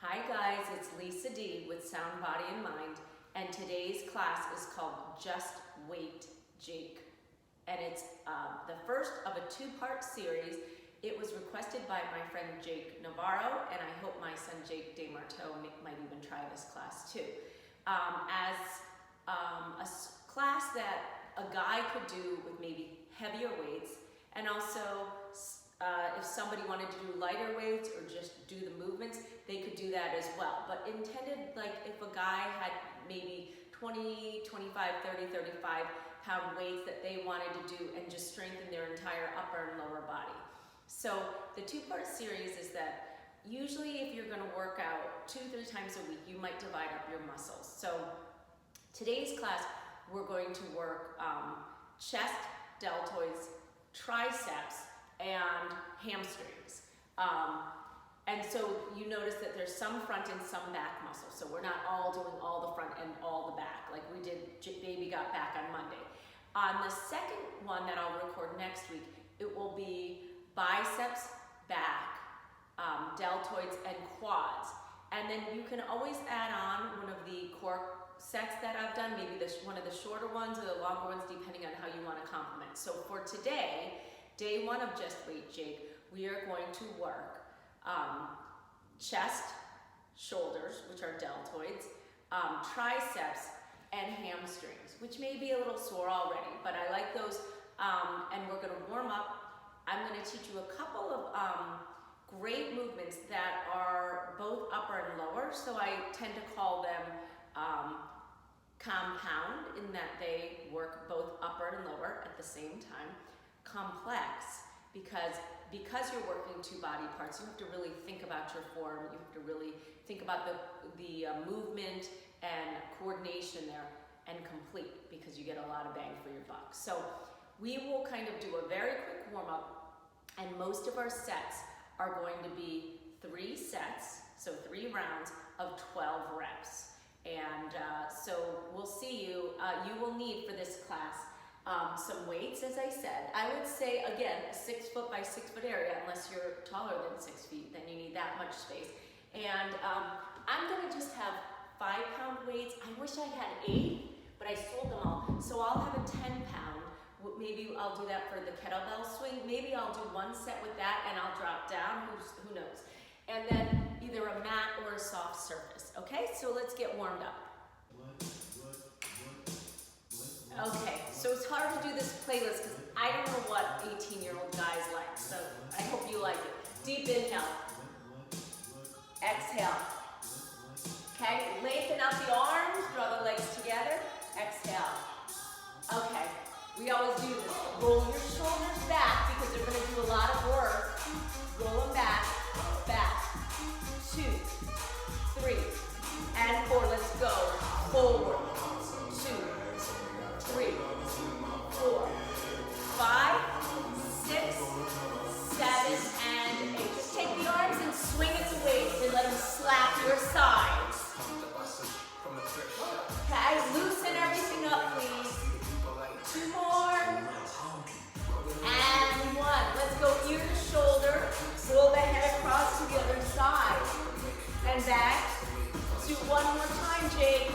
Hi guys, it's Lisa D with Sound Body and Mind, and today's class is called Just Wait, Jake. And it's the first of a two-part series. It was requested by my friend Jake Navarro, and I hope my son Jake DeMarteau might even try this class too. As a class that a guy could do with maybe heavier weights, and also if somebody wanted to do lighter weights or just do the movements, they could do that as well. But intended, like if a guy had maybe 20, 25, 30, 35 pound weights that they wanted to do and just strengthen their entire upper and lower body. So the two-part series is that usually if you're going to work out 2-3 times a week, you might divide up your muscles. So today's class, we're going to work chest, deltoids, triceps, and hamstrings. And so you notice that there's some front and some back muscles. So we're not all doing all the front and all the back like we did Baby Got Back on Monday. On the second one that I'll record next week, it will be biceps, back, deltoids, and quads. And then you can always add on one of the core sets that I've done, maybe one of the shorter ones or the longer ones, depending on how you want to complement. So for today, day one of Just Wait, Jake, we are going to work chest, shoulders, which are deltoids, triceps, and hamstrings, which may be a little sore already, but I like those, and we're going to warm up. I'm going to teach you a couple of great movements that are both upper and lower, so I tend to call them compound in that they work both upper and lower at the same time. Complex, because you're working two body parts, you have to really think about your form, you have to really think about the movement and coordination there, and complete, because you get a lot of bang for your buck. So we will kind of do a very quick warm-up, and most of our sets are going to be 3 sets, so 3 rounds of 12 reps. And so we'll see you. You will need for this class some weights, as I said. I would say, again, a 6 foot by 6 foot area, unless you're taller than 6 feet, then you need that much space. And I'm gonna just have 5 pound weights. I wish I had 8, but I sold them all. So I'll have a 10 pound. Maybe I'll do that for the kettlebell swing. Maybe I'll do 1 set with that and I'll drop down, who knows. And then either a mat or a soft surface, okay? So let's get warmed up. Okay, so it's hard to do this playlist because I don't know what 18-year-old guys like, so I hope you like it. Deep inhale. Exhale. Okay, lengthen out the arms, draw the legs together. Exhale. Okay, we always do this. Roll your shoulders back because they're going to do a lot of work. Roll them back, back. 2, 3, and 4. Let's go. Forward. 2, 3, 4, 5, 6, 7, and 8. Just take the arms and swing it to weights and let them slap your sides. Okay, loosen everything up, please. 2 more. And 1. Let's go ear to shoulder. Roll the head across to the other side. And back. Do 1 more time, Jake.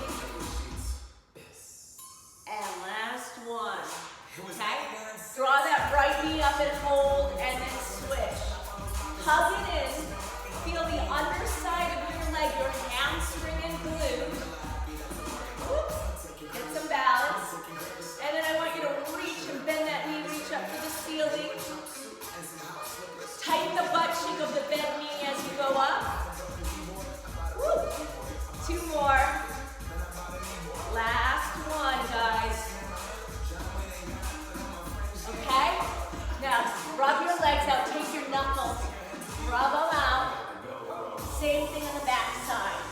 And last one. Okay? Draw that right knee up and hold, and then switch. Hug it in. Feel the underside of your leg, your hamstring and glute. Whoops. Get some balance. And then I want you to reach and bend that knee, reach up to the ceiling. Tighten the butt cheek of the bent knee as you go up. Woo. 2 more. Last one, guys. Okay? Now, rub your legs out. Take your knuckles. Rub them out. Same thing on the back side.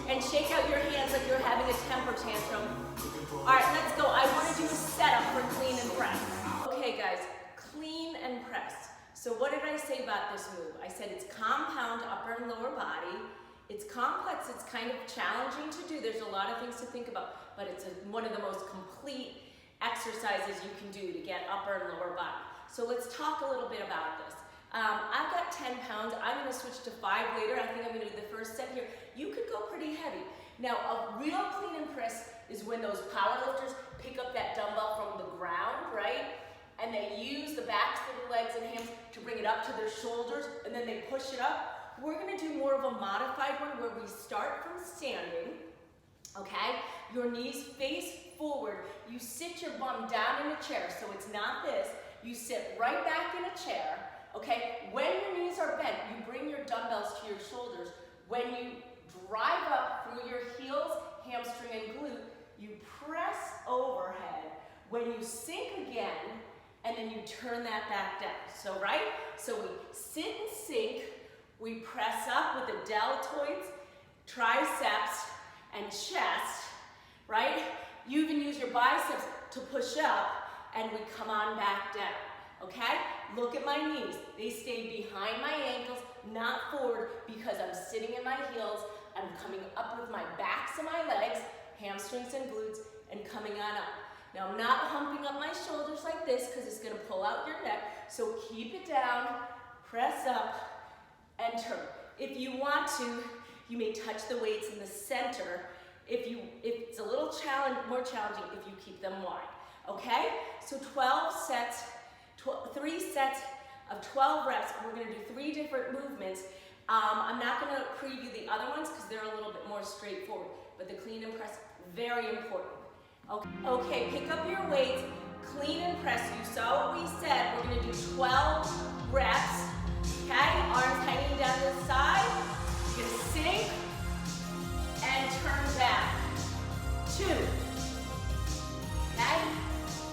And shake out your hands like you're having a temper tantrum. All right, let's go. I want to do a setup for clean and press. Okay, guys, clean and press. So what did I say about this move? I said it's compound upper and lower body. It's complex, it's kind of challenging to do. There's a lot of things to think about, but it's one of the most complete exercises you can do to get upper and lower body. So let's talk a little bit about this. I've got 10 pounds. I'm gonna switch to 5 later. I think I'm gonna do the first set here. You could go pretty heavy. Now, a real clean and press is when those powerlifters pick up that dumbbell from the ground, right? And they use the backs of their legs and hands to bring it up to their shoulders, and then they push it up. We're gonna do more of a modified one where we start from standing, okay? Your knees face forward. You sit your bum down in a chair, so it's not this. You sit right back in a chair, okay? When your knees are bent, you bring your dumbbells to your shoulders. When you drive up through your heels, hamstring, and glute, you press overhead. When you sink again, and then you turn that back down. So, right? So we sit and sink, we press up with the deltoids, triceps, and chest, right? You even use your biceps to push up, and we come on back down, okay? Look at my knees. They stay behind my ankles, not forward, because I'm sitting in my heels. I'm coming up with my backs and my legs, hamstrings and glutes, and coming on up. Now, I'm not humping up my shoulders like this because it's going to pull out your neck. So keep it down, press up, and turn. If you want to, you may touch the weights in the center. If it's a little more challenging if you keep them wide. Okay? So 12 sets, 3 sets of 12 reps. We're going to do 3 different movements. I'm not going to preview the other ones because they're a little bit more straightforward. But the clean and press, very important. Okay, pick up your weights, clean and press. You saw what we said. We're going to do 12 reps. Okay, arms hanging down to the side. You're going to sink and turn back. 2. Okay,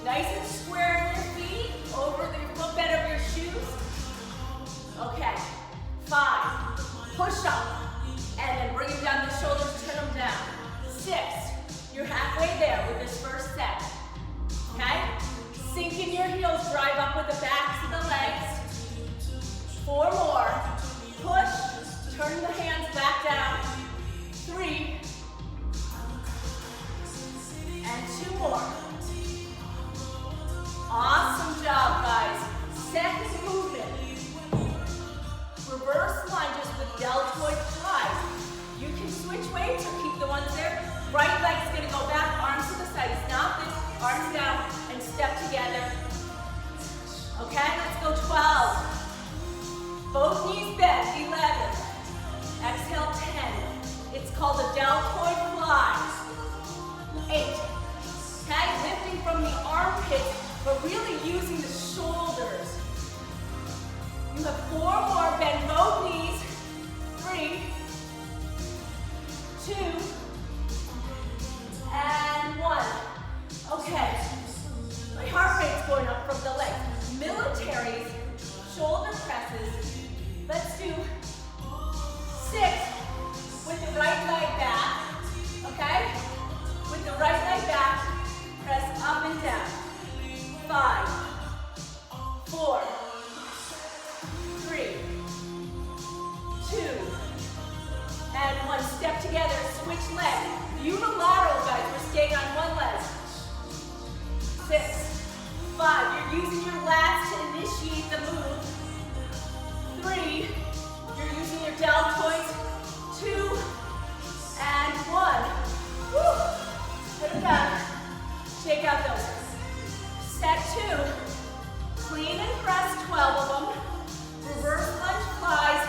nice and square in your feet, over the footbed of your shoes. Okay, 5. Push up, and then bring them down the shoulders, turn them down. 6. You're halfway there with this first set, okay? Sink in your heels, drive up with the backs of the legs. 4 more. Push, turn the hands back down. 3. And 2 more. Awesome job, guys. Second movement. Reverse lunges with deltoid flies. You can switch weights or keep the ones there. Right leg's gonna go back, arms to the side. It's not this, arms down, and step together. Okay, let's go 12. Both knees bent, 11. Exhale, 10. It's called a deltoid fly. 8. Okay, lifting from the armpits, but really using the shoulders. You have 4 more, bend both knees. 3, 2, and 1. Okay, my heart rate's going up from the legs. Militaries, shoulder presses. Let's do 6 with the right leg back, okay? With the right leg back, press up and down. 5, 4, 3, 2, and 1. Step together, switch leg. Unilateral, guys, we're staying on one leg. 6, 5, you're using your lats to initiate the move. 3, you're using your deltoids. 2, and 1. Woo! Put them down. Shake out those. Set 2, clean and press, 12 of them. Reverse lunge flies,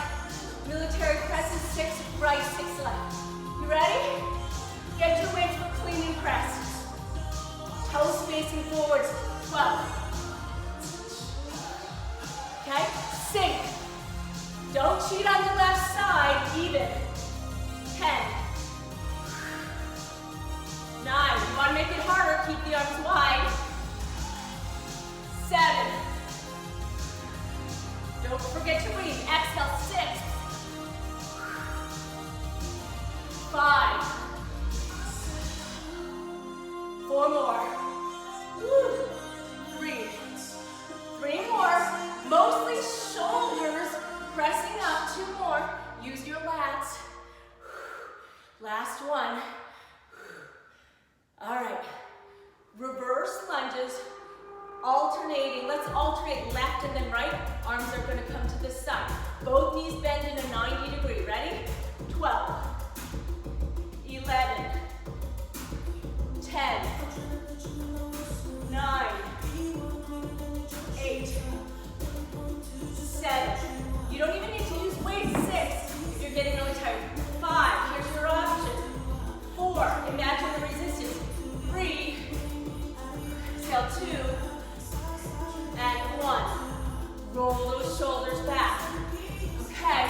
military presses, 6 right, 6 left. You ready? Get your weights for clean and press. Toes facing forwards, 12. Okay, sink. Don't cheat on the left side, even. 10. 9, you wanna make it harder, keep the arms wide. 7. Don't forget to breathe. Exhale, 6. 5. 4 more. Woo. 3. 3 more. Mostly shoulders pressing up. 2 more. Use your lats. Last one. All right. Reverse lunges Alternating, let's alternate left and then right. Arms are gonna come to the side. Both knees bend in a 90 degree. Ready? 12, 11, 10, 9, 8, 7. You don't even need to use weight. 6, if you're getting really tired. 5, here's your option. 4, imagine the resistance. 3, exhale 2, and 1. Roll those shoulders back. Okay,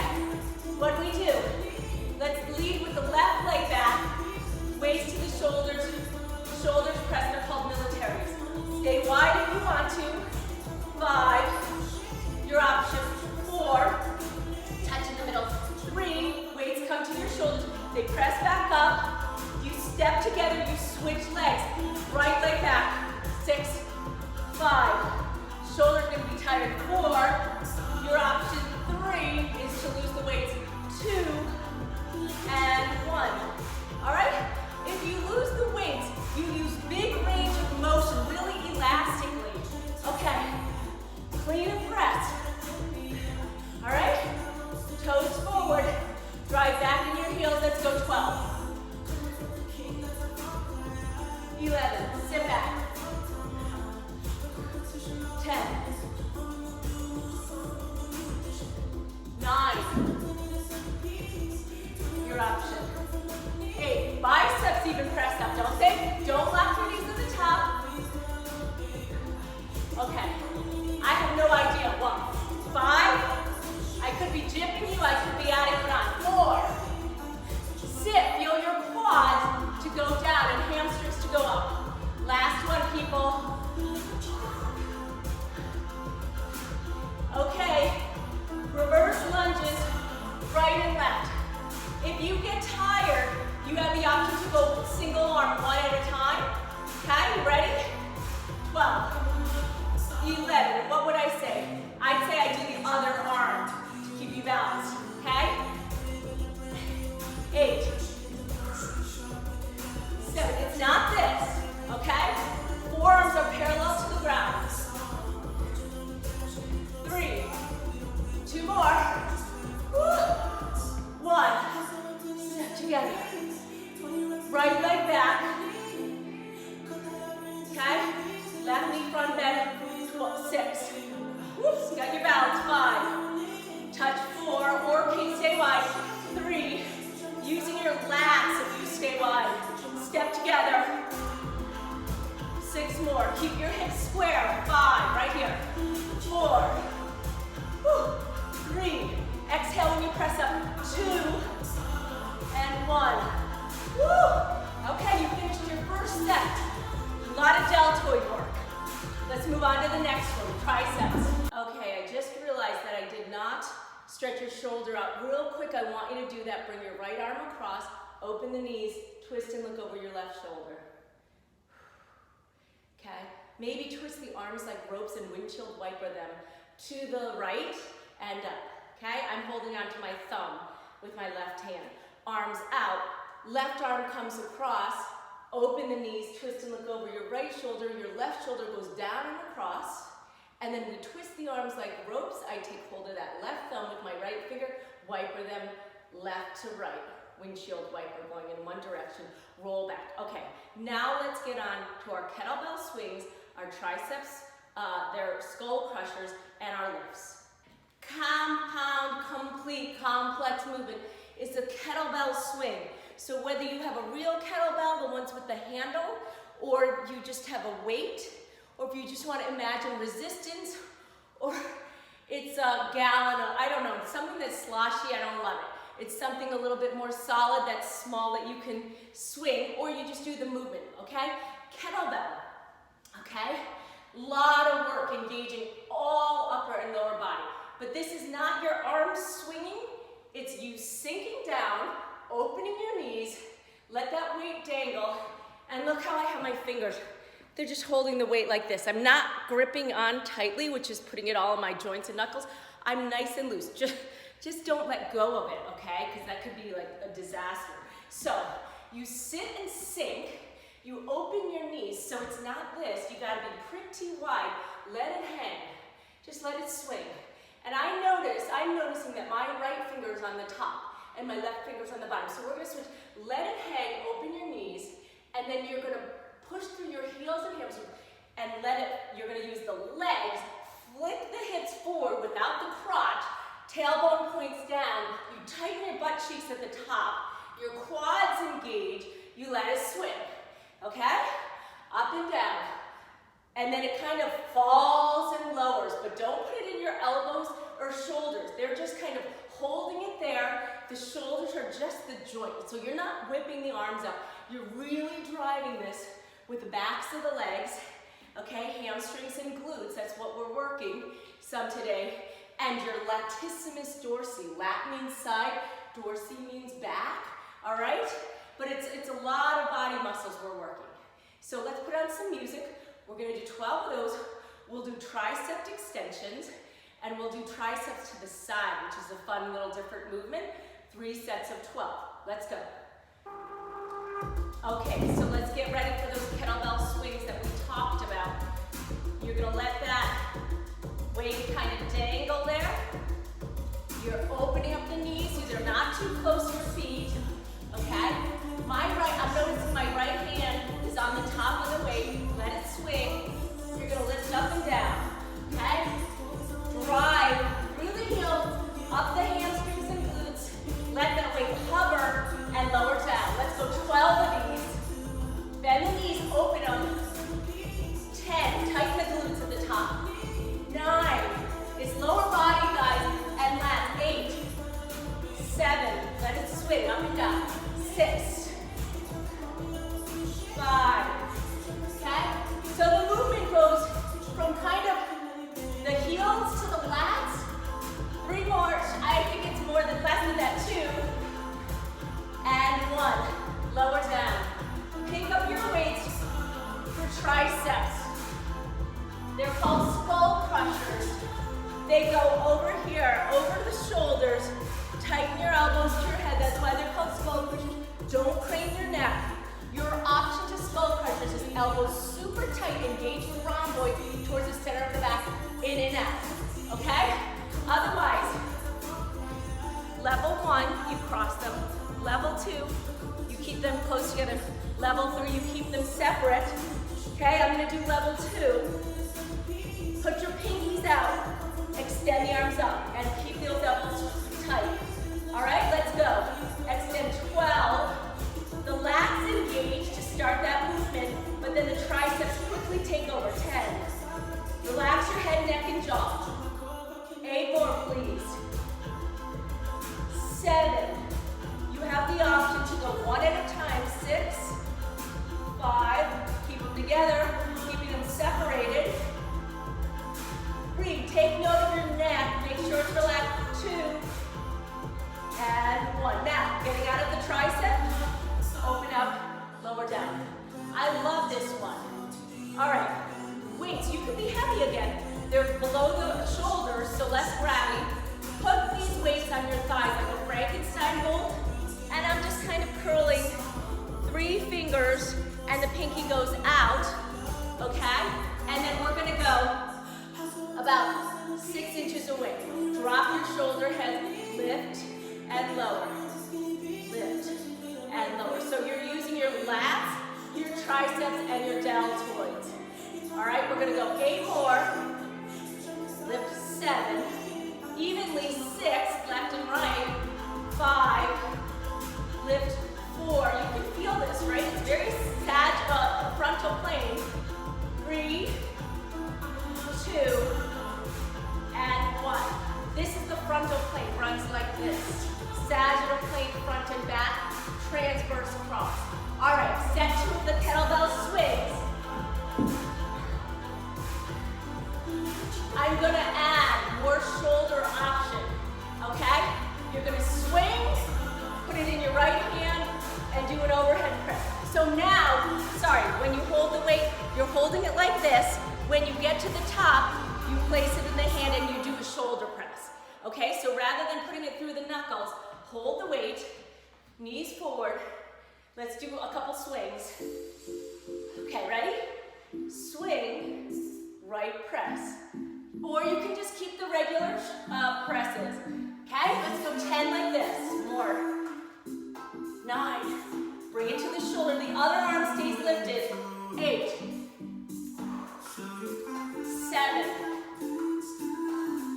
what do we do? Let's lead with the left leg back, waist to the shoulders, shoulders pressed, they're called militaries. Stay wide if you want to. 5, your option. 4, touch in the middle. 3, weights come to your shoulders, they press back up. You step together, you switch legs. Right leg back. 6, 5, shoulders gonna be tired. 4, your option. 3 is to lose the weights. 2, and 1. All right? If you lose the weights, you use big range of motion, really elastically. Okay, clean and press. All right? Toes forward, drive back in your heels. Let's go 12. 11, sit back. 10, 9, your option. 8, biceps even press up, don't they? Don't lock your knees to the top. Okay, I have no idea. 1, 5, I could be jipping you, I could be adding it on. 4, sit, feel your quads to go down and hamstrings to go up. Last one, people. Okay, reverse lunges, right and left. If you get tired, you have the option to go single arm, one at a time. Okay, you ready? 12, 11, what would I say? I'd say I do the other arm to keep you balanced, okay? 8, 7, it's not this, okay? Forearms are parallel to the ground. 3, 2 more. Woo. 1, step together. Right leg back. Okay? Left knee front bend. 6. Whoops, got your balance. 5. Touch 4, or can you stay wide? 3. Using your lats if you stay wide. Step together. 6 more. Keep your hips square. 5, right here. 4. 3. Exhale when you press up. 2. And 1. Woo! Okay, you finished your first set. A lot of deltoid work. Let's move on to the next one, triceps. Okay, I just realized that I did not stretch your shoulder out. Real quick, I want you to do that. Bring your right arm across, open the knees, twist and look over your left shoulder. Okay, maybe twist the arms like ropes and windshield wiper them to the right and up. Okay, I'm holding on to my thumb with my left hand. Arms out, left arm comes across, open the knees, twist and look over your right shoulder, your left shoulder goes down and across, and then we twist the arms like ropes. I take hold of that left thumb with my right finger, wiper them left to right. Windshield wiper going in one direction, roll back. Okay, now let's get on to our kettlebell swings, our triceps, their skull crushers, and our lifts. Compound, complete, complex movement is a kettlebell swing. So whether you have a real kettlebell, the ones with the handle, or you just have a weight, or if you just want to imagine resistance, or it's a gallon of, I don't know, something that's sloshy, I don't love it. It's something a little bit more solid, that's small, that you can swing, or you just do the movement, okay? Kettlebell, okay? Lot of work engaging all upper and lower body. But this is not your arms swinging, it's you sinking down, opening your knees, let that weight dangle, and look how I have my fingers. They're just holding the weight like this. I'm not gripping on tightly, which is putting it all in my joints and knuckles. I'm nice and loose. Just don't let go of it, okay? Because that could be like a disaster. So you sit and sink, You open your knees, so it's not this. You gotta be pretty wide. Let it hang. Just let it swing. And I'm noticing that my right finger is on the top and my left finger's on the bottom. So we're gonna switch. Let it hang, open your knees, and then you're gonna push through your heels and hamstrings and you're gonna use the legs, flick the hips forward without the crotch, tailbone points down, you tighten your butt cheeks at the top, your quads engage, you let it swing, okay? Up and down. And then it kind of falls and lowers, but don't put it in your elbows or shoulders. They're just kind of holding it there. The shoulders are just the joint. So you're not whipping the arms up. You're really driving this with the backs of the legs, okay? Hamstrings and glutes, that's what we're working some today. And your latissimus dorsi. Lat means side, dorsi means back, all right? But it's a lot of body muscles we're working. So let's put on some music. We're gonna do 12 of those. We'll do tricep extensions, and we'll do triceps to the side, which is a fun little different movement. 3 sets of 12. Let's go. Okay, so let's get ready for those kettlebell swings that we talked about. You're gonna let that weight kind of dangle there. You're opening up the knees. These are not too close to your feet, okay? I'm noticing my right hand is on the top of the weight. Let it swing. You're gonna lift up and down, okay? Drive through the heels, up the hamstrings and glutes. Let that weight hover and lower down. Let's go 12 of these. Bend the knees, open them. 10, tighten the glutes at the top. 9, it's lower body, guys, and lats. 8, 7, let it swing up and down. 6, 5, okay? So the movement goes from kind of the heels to the lats. 3 more, I think it's less than that, 2, and 1. Lower down. Pick up your weights for triceps. They're called skull crushers. They go over here, over the shoulders. Tighten your elbows to your head. That's why they're called skull crushers. Don't crane your neck. Your option to skull crushers is elbows super tight, engage the rhomboid towards the center of the back, in and out. Okay? Otherwise, level 1, you cross them. Level 2, you keep them close together. Level 3, you keep them separate. Okay, I'm gonna do level 2. Put your pinkies out, extend the arms up, and keep those elbows tight. All right, let's go. Extend 12. The lats engage to start that movement, but then the triceps quickly take over. 10. Relax your head, neck, and jaw. 8 more, please. 7. You have the option to go 1 at a time. 6, 5. Keep them together, keeping them separated. 3. Take note of your neck. Make sure it's relaxed. 2. And 1. Now, getting out of the tricep. Open up, lower down. I love this one. All right, weights, you can be heavy again. They're below the shoulders, so less gravity. Put these weights on your thighs like a Frankenstein mold, and I'm just kind of curling 3 fingers, and the pinky goes out, okay? And then we're gonna go about 6 inches away. Drop your shoulder head, lift and lower, lift and lower. So you're using your lats, your triceps, and your deltoids. All right, we're gonna go 8 more. Lift 7. Evenly 6, left and right. 5. Lift 4. You can feel this, right? It's very sagittal, frontal plane. 3, 2, and 1. This is the frontal plane, runs like this. Sagittal plane, front and back, transverse cross. All right, set 2 of the kettlebell swings. I'm gonna add more shoulder option, okay? You're gonna swing, put it in your right hand, and do an overhead press. So now, when you hold the weight, you're holding it like this. When you get to the top, you place it in the hand and you do a shoulder press. Okay, so rather than putting it through the knuckles, hold the weight, knees forward, Let's do a couple swings. Okay, ready? Swing, right press. Or you can just keep the regular presses. Okay, let's go 10 like this. More. 9. Bring it to the shoulder. The other arm stays lifted. 8. 7.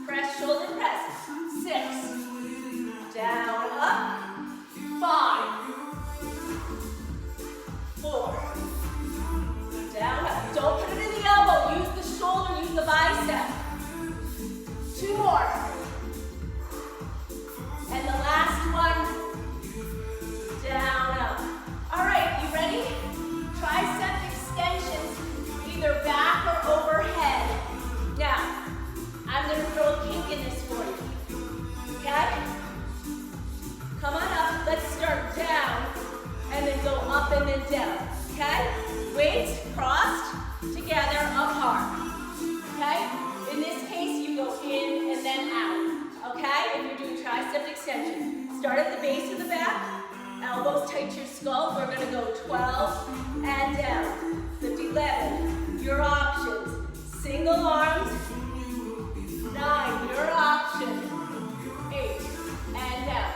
Press, shoulder press. 6. Down, up. 5. 4. Down, up. Don't put it in the elbow. Use the shoulder, use the bicep. 2 more. And the last one. Down, up. All right, you ready? Tricep extensions, either back or overhead. Now, I'm going to throw a kink in this for you. Okay? Come on up. Let's start down and then go up and then down. Okay? Weights crossed together apart. Okay? In this case, you go in and then out. Okay? If you're doing tricep extension. Start at the base of the back. Elbows tight to your skull. We're going to go 12 and down. Lift 11. Your options. Single arms. 9. Your option. 8 and down.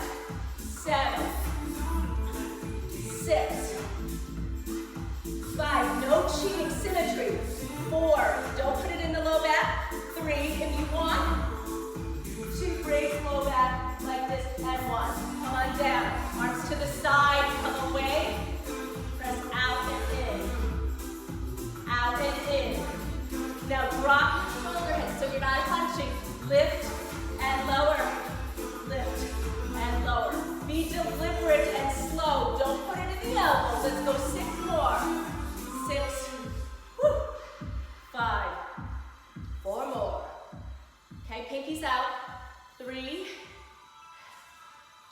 7. 6. 5. No cheating symmetry. 4. Don't put it in the low back. 3. If you want. 2. Brace low back like this and 1. Come on down. Arms to the side. Come away. Press out and in. Out and in. Now drop your shoulder head so you're not punching. Lift and lower. Lift and lower. Be deliberate and slow. Don't put it in the elbows. Let's go 6 more. 6. Woo. 5. 4 more. Okay, pinkies out. 3,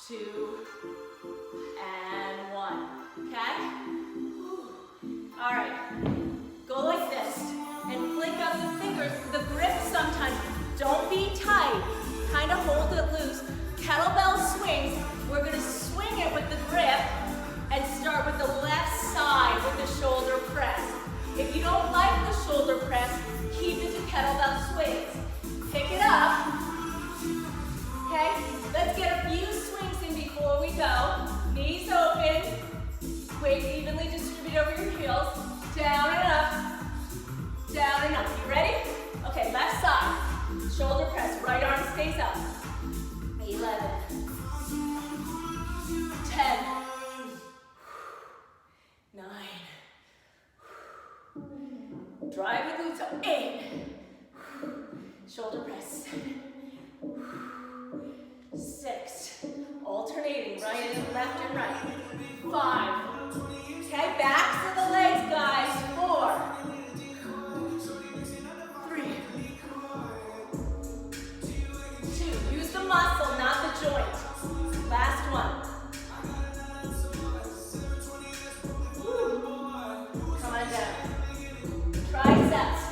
2, and 1. Okay? All right. Go like this and flick out the fingers. The grip sometimes. Don't be tight. Kind of hold it loose. Kettlebell swings. We're going to swing it with the grip and start with the left side with the shoulder press. If you don't like the shoulder press, keep it to kettlebell swings. Pick it up. Okay, let's get a few swings in before we go. Knees open. Weight evenly distributed over your heels. Down and up. Down and up. You ready? Okay, left side. Shoulder press. Right arm stays up. 11. 10. 9. Drive the glutes up. 8. Shoulder press. 7. 6. Alternating right and left and right. 5. Okay, backs of the legs, guys. 4. 3. 2. Use the muscle, not the joint. Last one. Woo. Come on down. Triceps.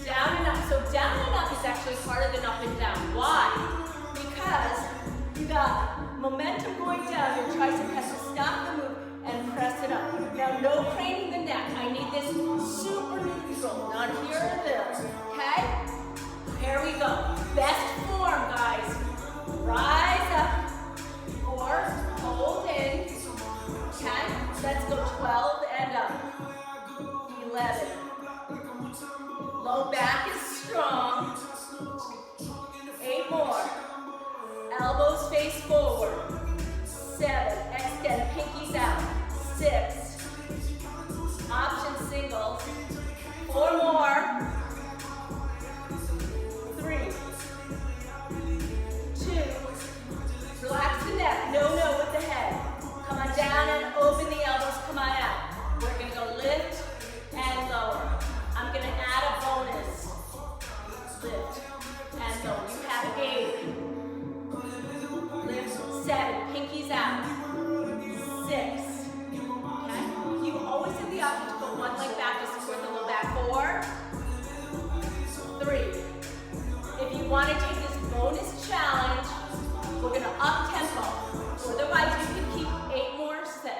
Down and up. So down and up is actually harder than up and down. Why? Because you got momentum going down, your tricep has to stop the move and press it up. Now, no craning the neck. I need this super neutral, not here or there. Okay? Here we go. Best form, guys. Rise up or hold in. Okay? Let's go 12 and up. 11. Low back is strong. 8 more. Elbows face forward. 7. Extend pinkies out. 6. Option singles. 4 more. 3. 2. Relax the neck. No with the head. Come on down and open the elbows. Come on out. We're going to go lift and lower. I'm going to add a bonus. Lift and lower. You have 8. Lift 7. Pinkies out. 6. Okay? You always have the option to put one leg back to support the low back. 4. 3. If you want to take this bonus challenge, we're going to up tempo. Otherwise, you can keep 8 more, 7.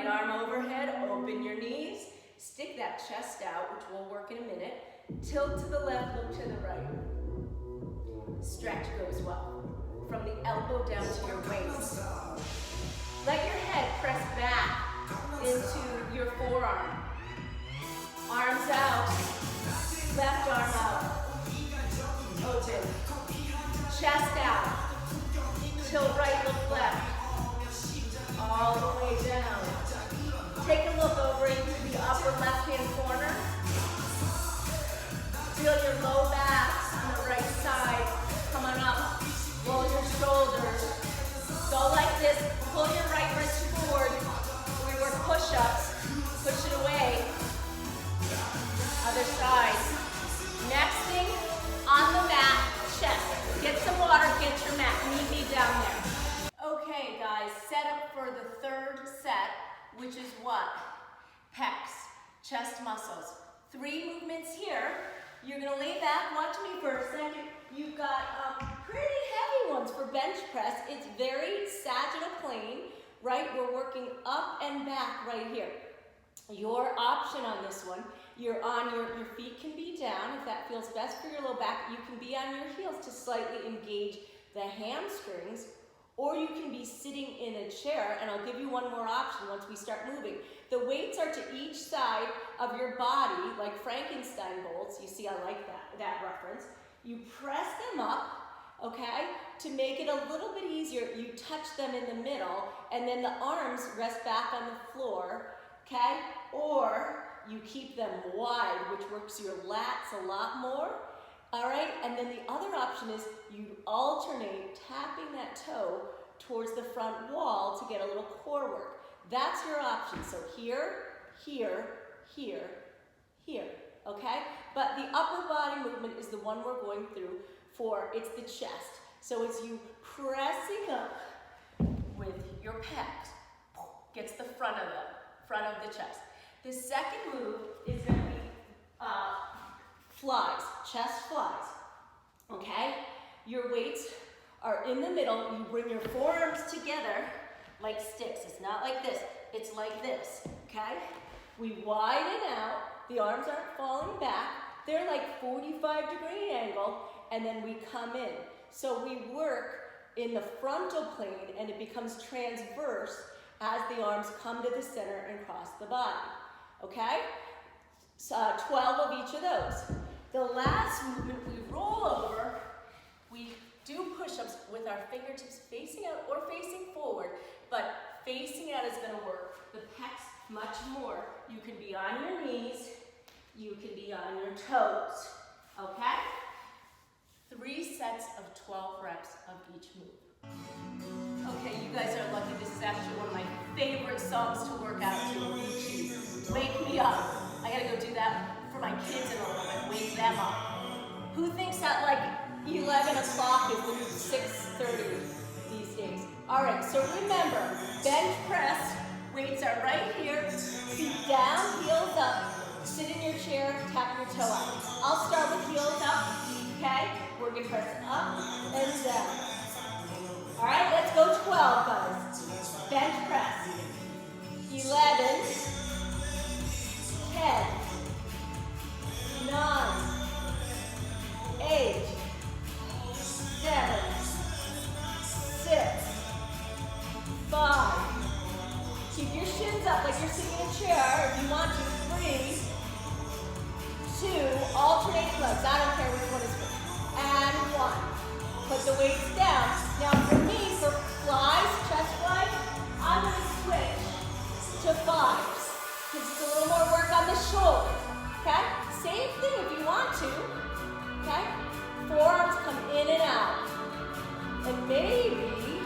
Right arm overhead, open your knees. Stick that chest out, which we'll work in a minute. Tilt to the left, look to the right. Stretch goes well. From the elbow down to your waist. Let your head press back into your forearm. Arms out. Left arm out. Open. Chest out. Tilt right, look left. All the way down. Take a look over into the upper left-hand corner. Feel your low back on the right side. Come on up. Roll your shoulders. Go like this. Pull your right wrist forward. We work push-ups. Push it away. Other side. Next thing, on the mat, chest. Get some water, get your mat. Meet me down there. Okay, guys, set up for the third set, which is what? Pecs, chest muscles. 3 movements here. You're gonna lay back, watch me for a second. You've got pretty heavy ones for bench press. It's very sagittal plane, right? We're working up and back right here. Your option on this one, you're on your feet can be down if that feels best for your low back. You can be on your heels to slightly engage the hamstrings, or you can be sitting in a chair, and I'll give you one more option once we start moving. The weights are to each side of your body, like Frankenstein bolts. You see, I like that reference. You press them up, okay? To make it a little bit easier, you touch them in the middle, and then the arms rest back on the floor, okay? Or you keep them wide, which works your lats a lot more. All right, and then the other option is you alternate tapping that toe towards the front wall to get a little core work. That's your option. So here, here, here, here, okay? But the upper body movement is the one we're going through for, it's the chest. So it's you pressing up with your pecs, gets the front of the chest. The second move is going to be flies, chest flies, okay? Your weights are in the middle. You bring your forearms together like sticks. It's not like this, it's like this, okay? We widen out, the arms aren't falling back. They're like 45-degree angle, and then we come in. So we work in the frontal plane, and it becomes transverse as the arms come to the center and cross the body, okay? So 12 of each of those. The last movement, we roll over, we do push-ups with our fingertips facing out or facing forward, but facing out is gonna work. The pecs much more. You can be on your knees, you can be on your toes, okay? 3 sets of 12 reps of each move. Okay, you guys are lucky. This is actually one of my favorite songs to work out to. Wake me up. I gotta go do that for my kids in a little bit. Wake them up. Who thinks that like 11 o'clock is the new 6:30 these days? All right, so remember, bench press, weights are right here, feet down, heels up, sit in your chair, tap your toe out. I'll start with heels up, okay? We're gonna press up and down. All right, let's go 12, guys. Bench press. 11, 10, 9, 8, 7, 6, 5. Keep your shins up like you're sitting in a chair. If you want to, 3, 2, alternating legs. I don't care which one is first. And 1. Put the weights down. Now for me, for flies, chest flies, I'm going to switch to 5s. Because it's a little more work on the shoulders. Okay? Same thing if you want to. Okay? Forearms come in and out. And maybe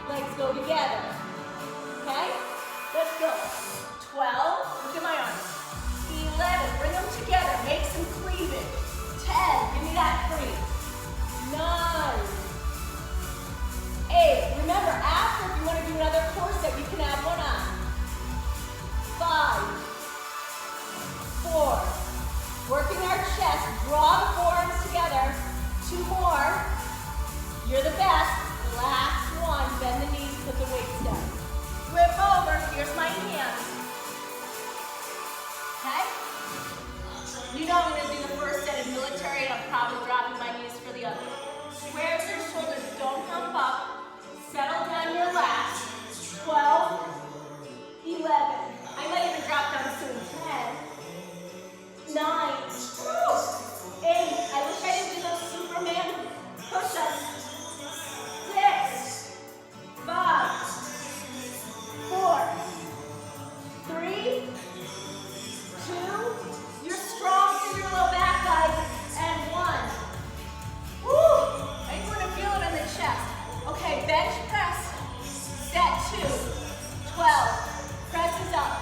legs go together. Okay? Let's go. 12, look at my arms. 11, bring them together, make some cleavage. 10, give me that free. 9, 8, remember after if you want to do another core set, you can add one on. 5, 4, working our chest, draw the forearms together. 2 more, you're the best. Last one, bend the knees, put the weights down. Flip over, here's my hand. I'm going to do the first set of military, and I'm probably dropping my knees for the other. Square your shoulders, don't hump up. Settle down your lats. 12, 11. I might even drop down soon. 10, 9, 8. I wish I didn't do those Superman push-ups. 6, 5, 4, 3, 2. You're strong through your low back, guys. And 1. Woo! I want to feel it in the chest. Okay, bench press. Set 2. 12. Presses up.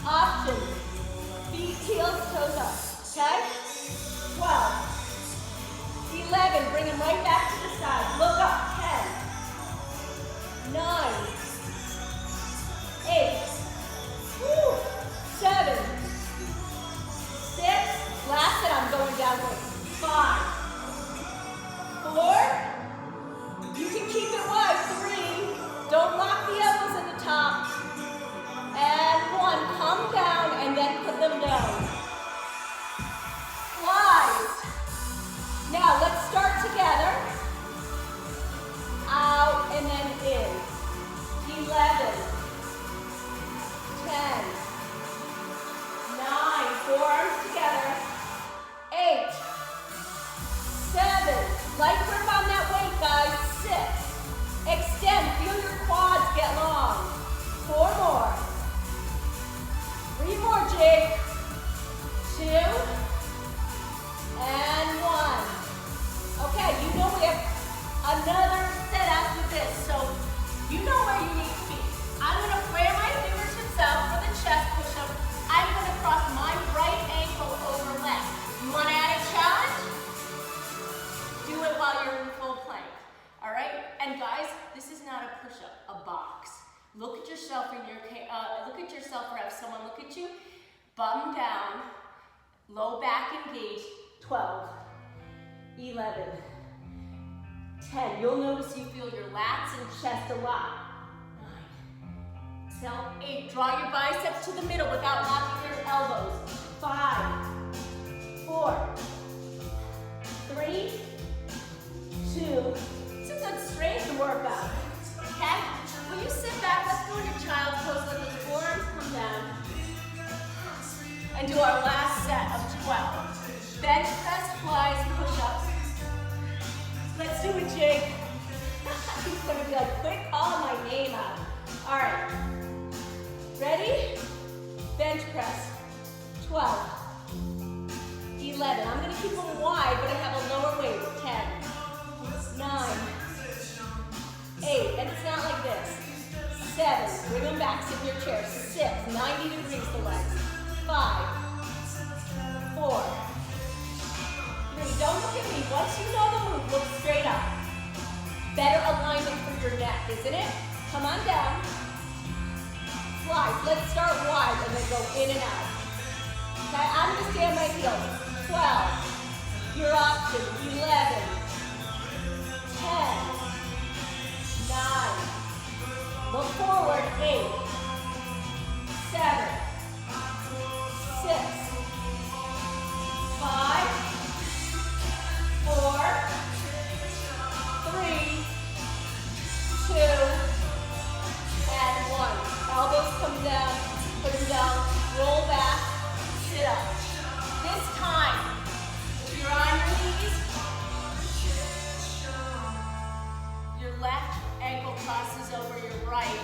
Option. Feet, heels, toes up. Okay? 12. 11. Bring them right back to the side. Look up. 10. 9. 8. Woo! 7. 6. Last set. I'm going downward. 5. 4. You can keep it wide. 3. Don't lock the elbows at the top. And 1. Come down and then put them down. Flies. Now let's start together. Out and then in. 11. 10. 9. Forearms together. 8. 7. Light grip on that weight, guys. 6. Extend. Feel your quads get long. 4 more. 3 more, Jake. 2. And 1. Okay, you know we have another set after this, so you know where you need to be. I'm going to flare my fingertips out for the chest push-up. I'm going to cross my right ankle over left. You want to add a challenge? Do it while you're in full plank. All right? And guys, this is not a push-up, a box. Look at yourself in your look at yourself or have someone look at you. Bum down, low back engaged. 12, 11, 10. You'll notice you feel your lats and chest a lot. 9, 8. Draw your biceps to the middle without locking your elbows. 5, 4, 3, 2. It's a good strength workout. Okay? Will you sit back? Let's go into child's pose. Let those forearms come down. And do our last set of 12. Bench press, flies, push-ups. Let's do it, Jake. He's going to be like, quit calling my name out. All right. Ready? Bench press. 12. 11. I'm going to keep them wide, but I have a lower weight. 10. 9. 8. And it's not like this. 7. Bring them back. Sit in your chair. 6. 90 degrees the legs. 5. 4. 3. Don't look at me. Once you know the move, look straight up. Better alignment for your neck, isn't it? Come on down. Flies. Let's start wide and then go in and out. Okay, I'm going to stay on my heels. 12. Your option. 11. 10. 9. Look forward. 8. 7. 6. 5, 4, 3, 2, and 1. Elbows come down, put them down, roll back, sit up. This time, if you're on your knees, your left ankle crosses over your right.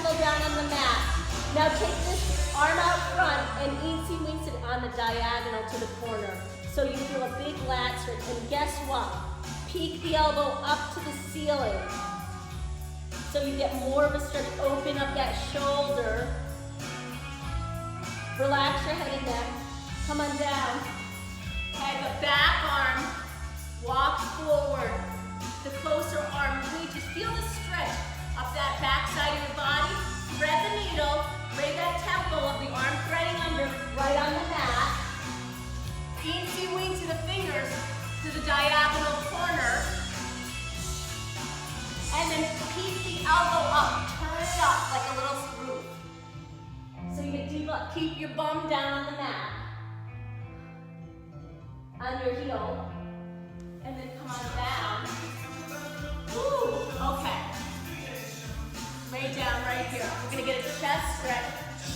ankle down on the mat. Now take this arm out front and easy winks it on the diagonal to the corner. So you feel a big lat stretch. And guess what? Peek the elbow up to the ceiling. So you get more of a stretch. Open up that shoulder. Relax your head and neck. Come on down. Okay, the back arm walks forward. The closer arm reaches. Feel the stretch up that back side of your body. Thread the needle. Lay that tempo of the arm threading under right on the mat. Easy weensy the fingers to the diagonal corner. And then keep the elbow up. Turn it up like a little screw. So you do keep your bum down on the mat. On your heel. And then come on down. Woo, okay. Lay down right here. We're gonna get a chest stretch,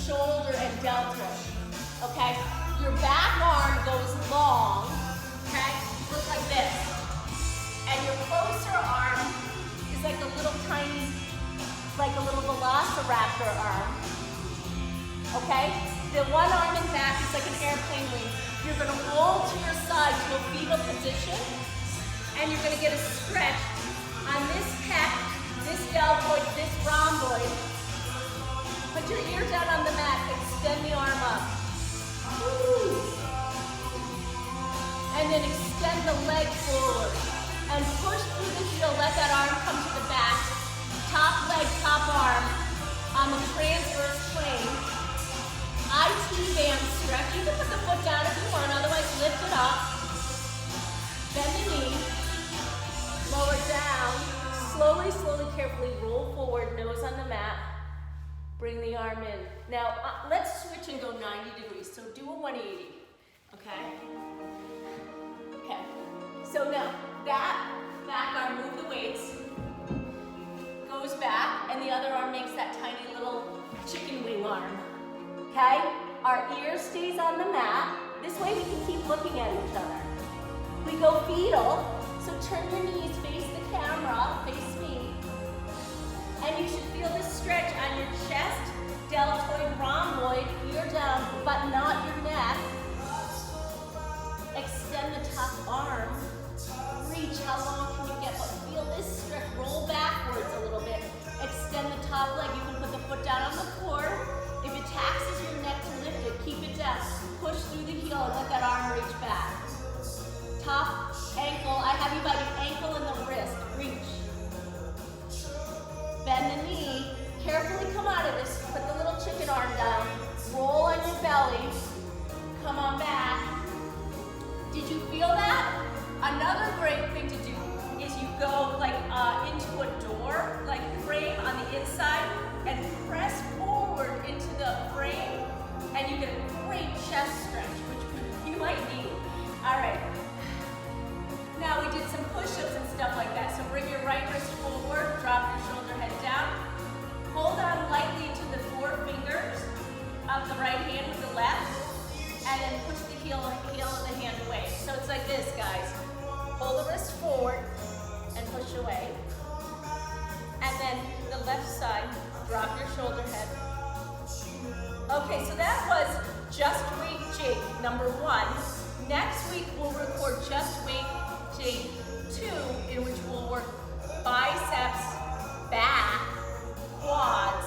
shoulder and deltoid. Okay? Your back arm goes long. Okay? Look like this. And your closer arm is like a little tiny, like a little velociraptor arm. Okay? The one arm in back is like an airplane wing. You're gonna roll to your side to a fetal position, and you're gonna get a stretch on this pec, this deltoid, this rhomboid. Put your ear down on the mat, extend the arm up. Woo. And then extend the leg forward. And push through the heel, let that arm come to the back. Top leg, top arm on the transverse plane. IT band stretch. You can put the foot down if you want, otherwise lift it up. Bend the knee. Lower down. Slowly, slowly, carefully roll forward, nose on the mat. Bring the arm in. Now, let's switch and go 90 degrees. So do a 180, okay? Okay. So now, that back arm, move the weights. Goes back, and the other arm makes that tiny little chicken wing arm. Okay? Our ear stays on the mat. This way we can keep looking at each other. We go fetal, so turn your knees, face the camera, face me. And you should feel this stretch on your chest, deltoid, rhomboid, ear down, but not your neck. Extend the top arm. Reach, how long can you get? But feel this stretch, roll backwards a little bit. Extend the top leg, you can put the foot down on the floor. If it taxes your neck to lift it, keep it down. Push through the heel and let that arm reach back. Top ankle, I have you by the ankle and the wrist. Reach. Bend the knee. Carefully come out of this. Put the little chicken arm down. Roll on your belly. Come on back. Did you feel that? Another great thing to do is you go like into a door, like frame on the inside, and press forward into the frame, and you get a great chest stretch, which you might need. All right. Now we did some push-ups and stuff like that. So bring your right wrist forward, drop your shoulder head down. Hold on lightly to the forefingers of the right hand with the left, and then push the heel of the hand away. So it's like this, guys. Hold the wrist forward and push away. And then the left side, drop your shoulder head. Okay, so that was Just Weight Jake #1. Next week we'll record Just Weight Jake 2, in which we'll work biceps, back, quads,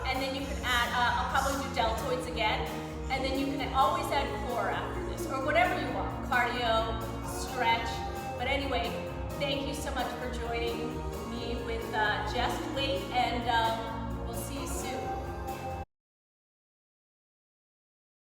and then you can add, I'll probably do deltoids again, and then you can always add core after this, or whatever you want, cardio, stretch. But anyway, thank you so much for joining me with Just Weight and